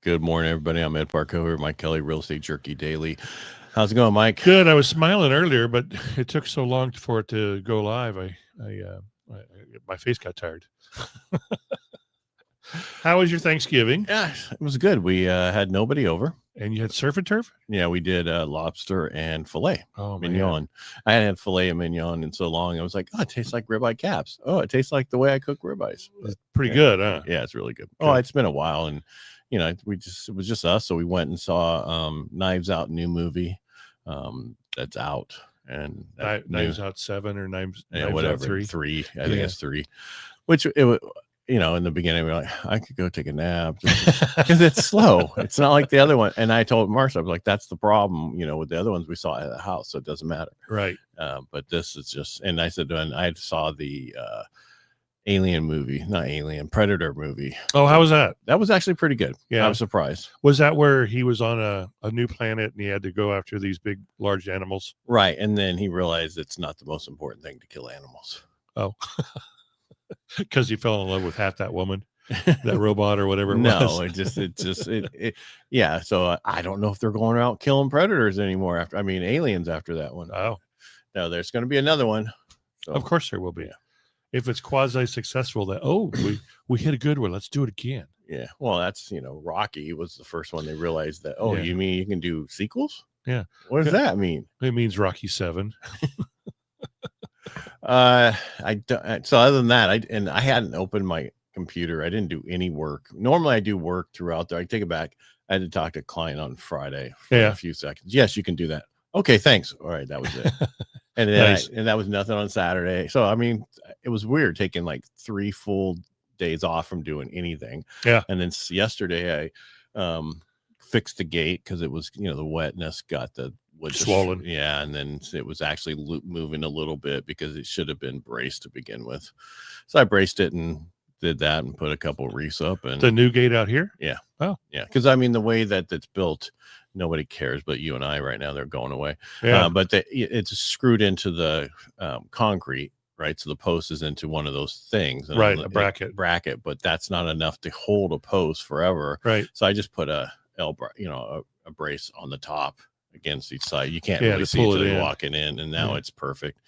Good morning, everybody. I'm Ed Parcaut here, Mike Kelly, Real Estate Jerky Daily. How's it going, Mike? Good. I was smiling earlier, but it took so long for it to go live. My face got tired. How was your Thanksgiving? Yeah, it was good. We had nobody over. And you had surf and turf? Yeah, we did lobster and filet mignon. Man. I hadn't had filet and mignon in so long. I was like, oh, it tastes like ribeye caps. Oh, it tastes like the way I cook ribeyes. It's pretty good, huh? Yeah, it's really good. Oh, it's been a while, and it was just us, so we went and saw Knives Out new movie that's out, and Knives Out 7 or Knives whatever Out 3. 3. I think it's 3. Which it was. In the beginning, we were like, I could go take a nap because it's slow. It's not like the other one. And I told Marsha, I was like, that's the problem, with the other ones we saw at the house. So it doesn't matter. Right. But this is just, and I said, when I saw the Predator movie. Oh, how was that? That was actually pretty good. Yeah. I was surprised. Was that where he was on a new planet and he had to go after these big, large animals? Right. And then he realized it's not the most important thing to kill animals. Oh. Because he fell in love with half that woman, that robot or whatever it was. Yeah. So I don't know if they're going out killing predators anymore aliens after that one. Oh, no, there's going to be another one. So, of course there will be. Yeah. If it's quasi successful, we hit a good one. Let's do it again. Yeah. Well, that's, Rocky was the first one. They realized that, You mean you can do sequels? Yeah. What does that mean? It means Rocky 7. So other than that, I hadn't opened my computer. I didn't do any work. Normally I do work throughout there. I take it back. I had to talk to a client on Friday for a few seconds. Yes, you can do that. Okay, thanks. All right, that was it. And then Nice. and that was nothing on Saturday. So it was weird taking like 3 full days off from doing anything. Yeah. And then yesterday I fixed the gate because it was the wetness got the wood swollen. Yeah, and then it was actually moving a little bit because it should have been braced to begin with. So I braced it and did that and put a couple of reefs up. And the new gate out here? Yeah. Oh. Yeah, because the way that it's built, nobody cares but you and I right now. They're going away. Yeah. But it's screwed into the concrete, right? So the post is into one of those things. Right, a bracket. But that's not enough to hold a post forever. Right. So I just put a brace on the top against each side. You can't really see it until walking in, and now it's perfect.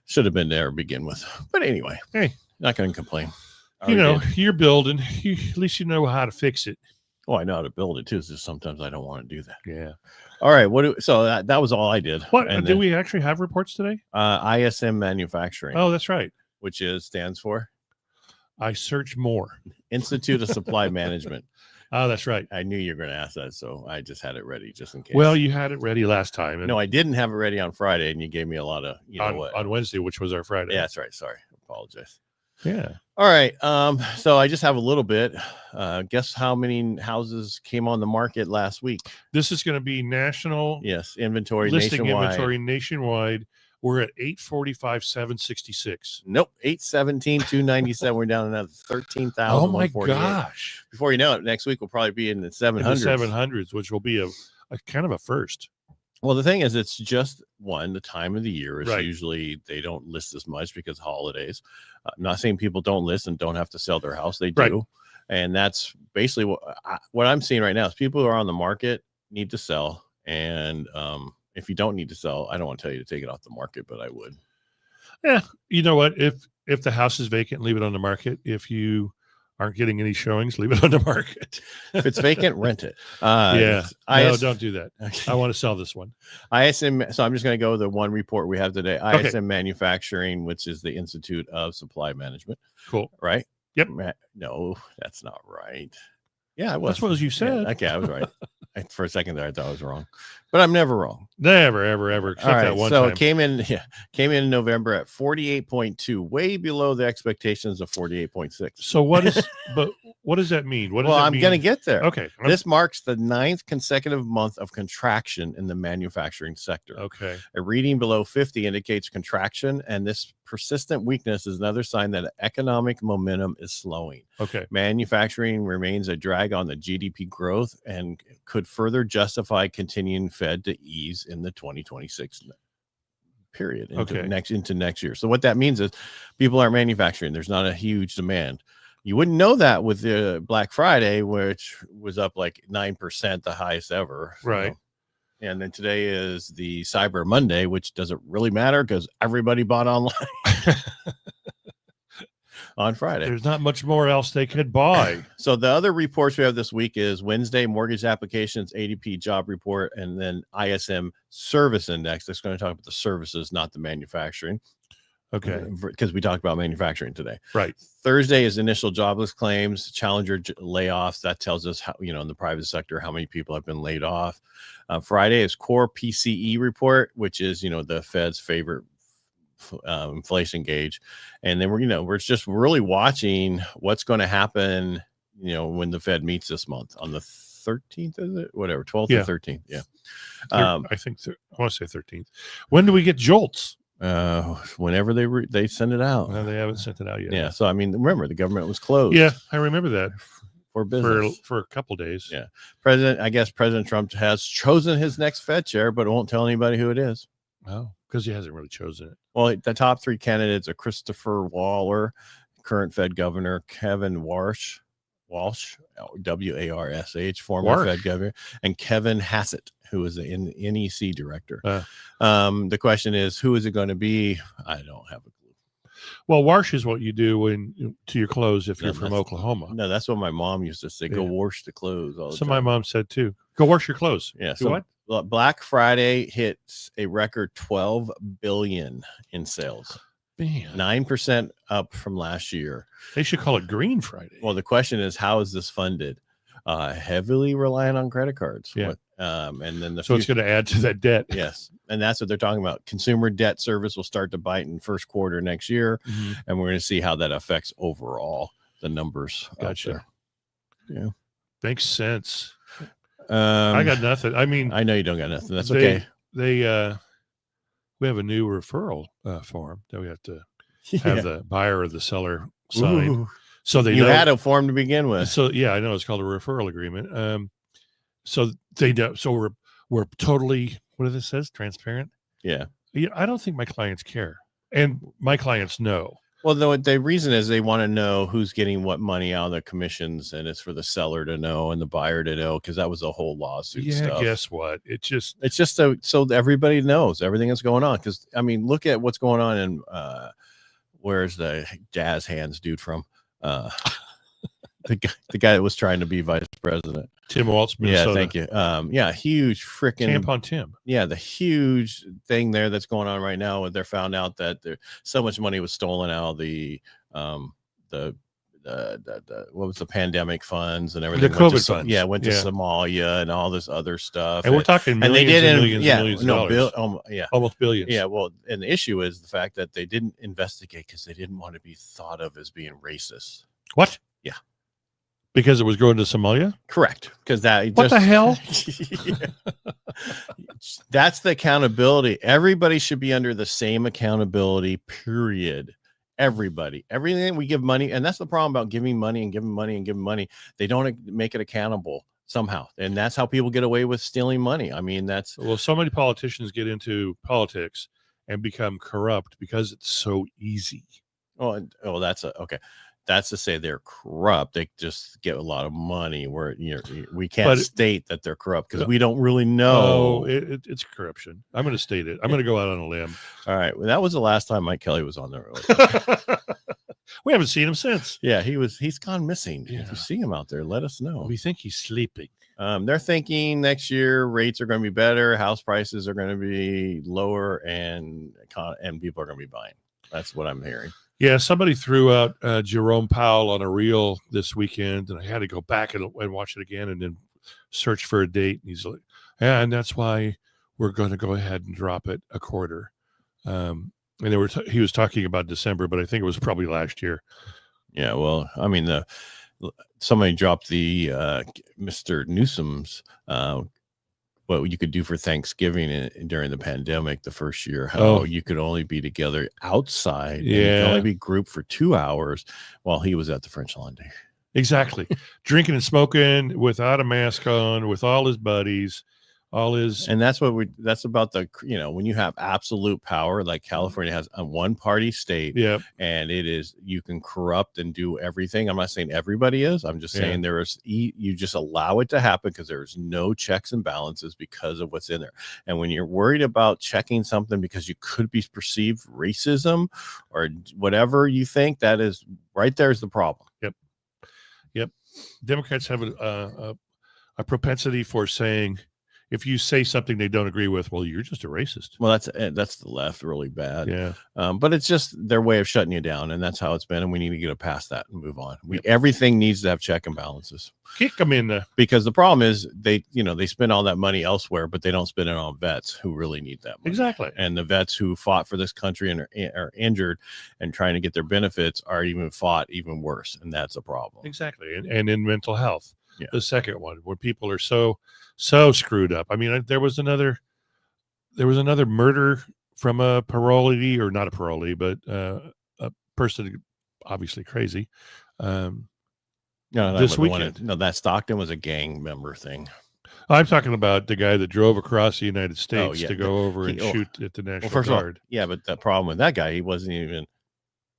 Should have been there to begin with. But anyway, hey, not going to complain. You're building. At least you know how to fix it. Oh, I know how to build it too. It's just sometimes I don't want to do that. Yeah. All right. So that was all I did. What do we actually have reports today? ISM Manufacturing. Oh, that's right. Which stands for I Search More Institute of Supply Management. Oh, that's right. I knew you were going to ask that, so I just had it ready just in case. Well, you had it ready last time. No, I didn't have it ready on Friday, and you gave me a lot of on Wednesday, which was our Friday. Yeah, that's right. Sorry, I apologize. Yeah. All right. So I just have a little bit. Guess how many houses came on the market last week? This is going to be national. Yes, inventory nationwide. We're at 845,766. Nope, 817,297. We're down another 13,000. Oh my gosh! Before you know it, next week we'll probably be in the 700s. 700s, which will be a kind of a first. Well, the thing is, it's just the time of the year is right. Usually they don't list as much because holidays. I'm not saying people don't list and don't have to sell their house. They do. Right. And that's basically what I'm seeing right now is people who are on the market need to sell. And if you don't need to sell, I don't want to tell you to take it off the market, but I would. Yeah. You know what? If the house is vacant, leave it on the market. If you aren't getting any showings, leave it on the market. If it's vacant, rent it. No, don't do that. Okay. I want to sell this one. ISM. So I'm just going to go with the one report we have today. ISM Manufacturing, which is the Institute of Supply Management. Cool. Right? Yep. No, that's not right. Yeah, I was. That's what you said. Yeah, okay, I was right. For a second there, I thought I was wrong, but I'm never wrong. Never, ever, ever. Except that one time. So it came in November at 48.2, way below the expectations of 48.6. So what does that mean? I'm going to get there. Okay. This marks the 9th consecutive month of contraction in the manufacturing sector. Okay. A reading below 50 indicates contraction, and this persistent weakness is another sign that economic momentum is slowing. Okay. Manufacturing remains a drag on the GDP growth and could further justify continuing Fed to ease in the 2026 period into next year. So what that means is people aren't manufacturing. There's not a huge demand. You wouldn't know that with the Black Friday, which was up like 9%, the highest ever. Right. And then today is the Cyber Monday, which doesn't really matter because everybody bought online on Friday. There's not much more else they could buy. So the other reports we have this week is Wednesday, mortgage applications, ADP job report, and then ISM service index. That's going to talk about the services, not the manufacturing. Okay. Because we talked about manufacturing today. Right. Thursday is initial jobless claims, challenger layoffs. That tells us how, in the private sector, how many people have been laid off. Friday is core PCE report, which is, the Fed's favorite inflation gauge. And then we're just really watching what's going to happen, when the Fed meets this month on the 13th, is it? Whatever, 12th or 13th. Yeah. I think I want to say 13th. When do we get JOLTS? Whenever they send it out. No, they haven't sent it out yet. Yeah. So, remember the government was closed. Yeah, I remember that. For business. For a couple days. Yeah. President Trump has chosen his next Fed chair, but won't tell anybody who it is. Oh, because he hasn't really chosen it. Well, the top three candidates are Christopher Waller, current Fed governor, Kevin Walsh, WARSH, former Fed governor, and Kevin Hassett, who is the NEC director. The question is, who is it going to be? I don't have a clue. Well, wash is what you do to your clothes if you're from Oklahoma. No, that's what my mom used to say. Go wash the clothes. All the time. My mom said too. Go wash your clothes. Yeah. So what? Black Friday hits a record $12 billion in sales. 9% up from last year. They should call it Green Friday. Well, the question is, how is this funded? Heavily reliant on credit cards. Yeah. And then it's going to add to that debt. Yes. And that's what they're talking about. Consumer debt service will start to bite in first quarter next year. Mm-hmm. And we're going to see how that affects overall the numbers. Gotcha. Yeah. Makes sense. I got nothing. I know you don't got nothing. That's okay. We have a new referral form that we have to have the buyer or the seller sign. Ooh. So you had a form to begin with. So yeah, I know it's called a referral agreement. So they do. So we're totally, what it says, transparent. Yeah. I don't think my clients care, and my clients know. Well, the reason is they want to know who's getting what money out of the commissions, and it's for the seller to know and the buyer to know, because that was a whole lawsuit stuff. Guess what? It's just so everybody knows everything that's going on. Because look at what's going on in where's the jazz hands dude from? The guy that was trying to be vice president, Tim Waltz, Minnesota. Yeah, thank you. Huge freaking Tampon Tim. Yeah, the huge thing there that's going on right now. They found out that so much money was stolen out of the what was the pandemic funds and everything. The COVID funds. Yeah, went to Somalia and all this other stuff. And we're talking millions and millions of dollars. Almost billions. Yeah, well, and the issue is the fact that they didn't investigate because they didn't want to be thought of as being racist. What? Yeah. Because it was going to Somalia? Correct. Because what the hell? That's the accountability. Everybody should be under the same accountability, period. Everything we give money. And that's the problem about giving money and giving money and giving money. They don't make it accountable somehow. And that's how people get away with stealing money. Well, so many politicians get into politics and become corrupt because it's so easy. Oh, that's okay. That's to say they're corrupt. They just get a lot of money. Where we can't state that they're corrupt because we don't really know. It's corruption. I'm going to state it. I'm going to go out on a limb. All right. Well, that was the last time Mike Kelly was on the road. We haven't seen him since. Yeah, he's gone missing. Yeah. If you see him out there, let us know. We think he's sleeping. They're thinking next year rates are going to be better, house prices are going to be lower, and people are going to be buying. That's what I'm hearing. Yeah, somebody threw out Jerome Powell on a reel this weekend, and I had to go back and watch it again and then search for a date. And he's like, yeah, and that's why we're going to go ahead and drop it a quarter. And he was talking about December, but I think it was probably last year. Yeah, well, somebody dropped the Mr. Newsom's what you could do for Thanksgiving during the pandemic the first year, how you could only be together outside. Yeah. And you could only be grouped for 2 hours while he was at the French Laundry. Exactly. Drinking and smoking without a mask on, with all his buddies, And that's about the, when you have absolute power, like California has a one party state, and you can corrupt and do everything. I'm not saying everybody is. I'm just saying you just allow it to happen because there's no checks and balances because of what's in there. And when you're worried about checking something because you could be perceived racism or whatever you think, that is right there is the problem. Yep. Democrats have a propensity for saying, if you say something they don't agree with, well, you're just a racist. Well, that's the left really bad. Yeah. But it's just their way of shutting you down, and that's how it's been. And we need to get past that and move on. Everything needs to have check and balances. Kick them in there. Because the problem is they spend all that money elsewhere, but they don't spend it on vets who really need that money. Exactly. And the vets who fought for this country and are injured and trying to get their benefits are even worse, and that's a problem. Exactly. And in mental health. Yeah. The second one, where people are so screwed up. I mean, there was another murder from a parolee, or not a parolee, but a person obviously crazy. This weekend. That Stockton was a gang member thing. I'm talking about the guy that drove across the United States to go over and shoot at the National Guard. But the problem with that guy, he wasn't even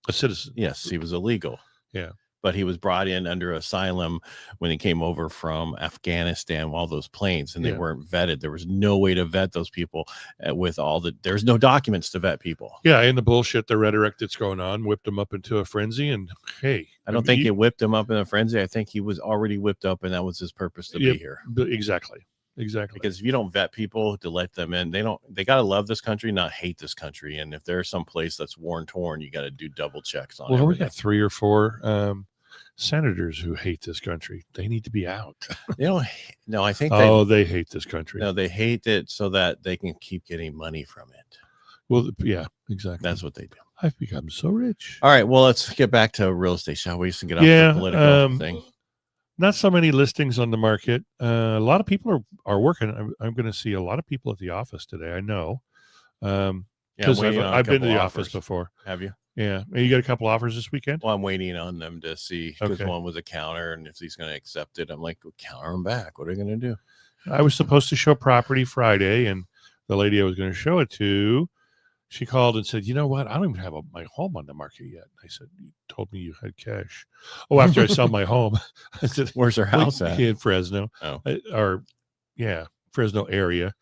a citizen. Yes, he was illegal. Yeah. But he was brought in under asylum when he came over from Afghanistan, all those planes, and they weren't vetted. There was no way to vet those people there's no documents to vet people. Yeah. And the bullshit, the rhetoric that's going on, whipped him up into a frenzy. And hey, I don't think he whipped him up in a frenzy. I think he was already whipped up, and that was his purpose to be here. Exactly. Because if you don't vet people to let them in, they got to love this country, not hate this country. And if there's some place that's war torn, you got to do double checks on it. Well, we got 3 or 4 senators who hate this country. They need to be out. No, I think they hate this country. No, they hate it so that they can keep getting money from it. Well, yeah, exactly. That's what they do. I've become so rich. All right, well, let's get back to real estate, shall we? So get off the political thing. Not so many listings on the market. A lot of people are working. I'm going to see a lot of people at the office today. I know. Because I've been to the office before. Have you? Yeah. And you got a couple offers this weekend? Well, I'm waiting on them to see, because one was a counter, and if he's going to accept it, I'm like, counter him back. What are they going to do? I was supposed to show property Friday, and the lady I was going to show it to, she called and said, you know what? I don't even have my home on the market yet. I said, you told me you had cash. Oh, after I sell my home. I said, where's her house at? In Fresno. Oh. Fresno area.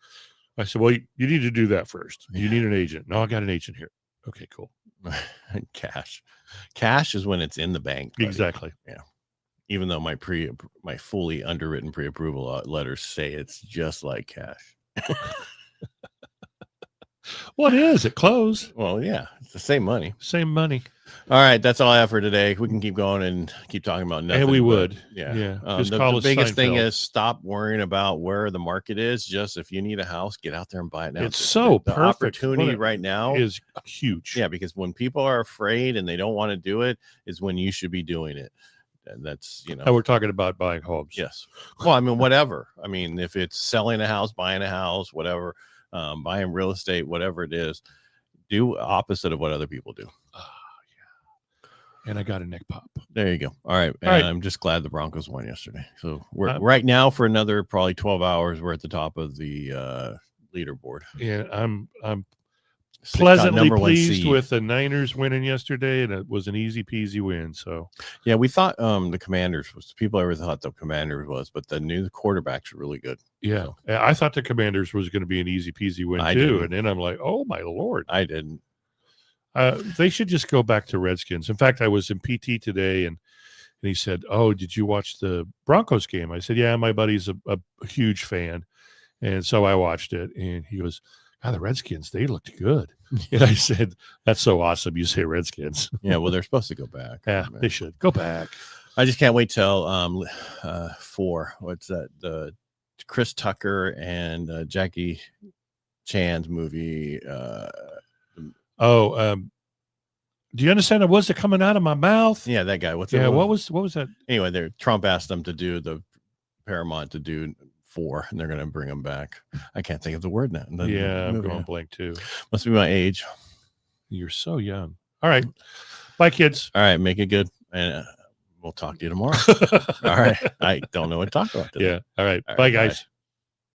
I said, well, you need to do that first. You need an agent. No, I got an agent here. Okay, cool. Cash is when it's in the bank. Buddy. Exactly. Yeah. Even though my fully underwritten pre-approval letters say it's just like cash. What is it? Close. Well, yeah, it's the same money. Same money. All right, that's all I have for today. We can keep going and keep talking about nothing. And we would. Yeah. The biggest thing is stop worrying about where the market is. Just if you need a house, get out there and buy it now. It's so the perfect. Opportunity right now is huge. Yeah, because when people are afraid and they don't want to do it, is when you should be doing it. And that's, And we're talking about buying homes. Yes. Well, I mean, whatever. I mean, if it's selling a house, buying a house, whatever. Buying real estate, whatever it is, do opposite of what other people do. And I got a neck pop. There you go. All right. I'm just glad the Broncos won yesterday. So we're right now for another probably 12 hours. We're at the top of the leaderboard. Yeah, I'm pleasantly pleased with the Niners winning yesterday, and it was an easy peasy win. So yeah, we thought the Commanders people ever thought the Commanders was, but the new quarterbacks are really good. Yeah, so. I thought the Commanders was going to be an easy peasy win too, and then I'm like, oh my Lord, I didn't. They should just go back to Redskins. In fact, I was in PT today, and he said, "Oh, did you watch the Broncos game?" I said, "Yeah, my buddy's a huge fan," and so I watched it, and he goes, "God, the Redskins, they looked good." And I said, "That's so awesome. You say Redskins." Yeah, well, they're supposed to go back. Yeah, they should go back. I just can't wait till 4. What's that? The Chris Tucker and Jackie Chan's movie. Do you understand the words that are coming out of my mouth? Yeah, that guy. What was that? Anyway, Trump asked them to do the Paramount to do 4, and they're going to bring them back. I can't think of the word now. I'm going blank too. Must be my age. You're so young. All right. Bye, kids. All right. Make it good. And we'll talk to you tomorrow. All right. I don't know what to talk about today. Yeah. All right. Bye, guys.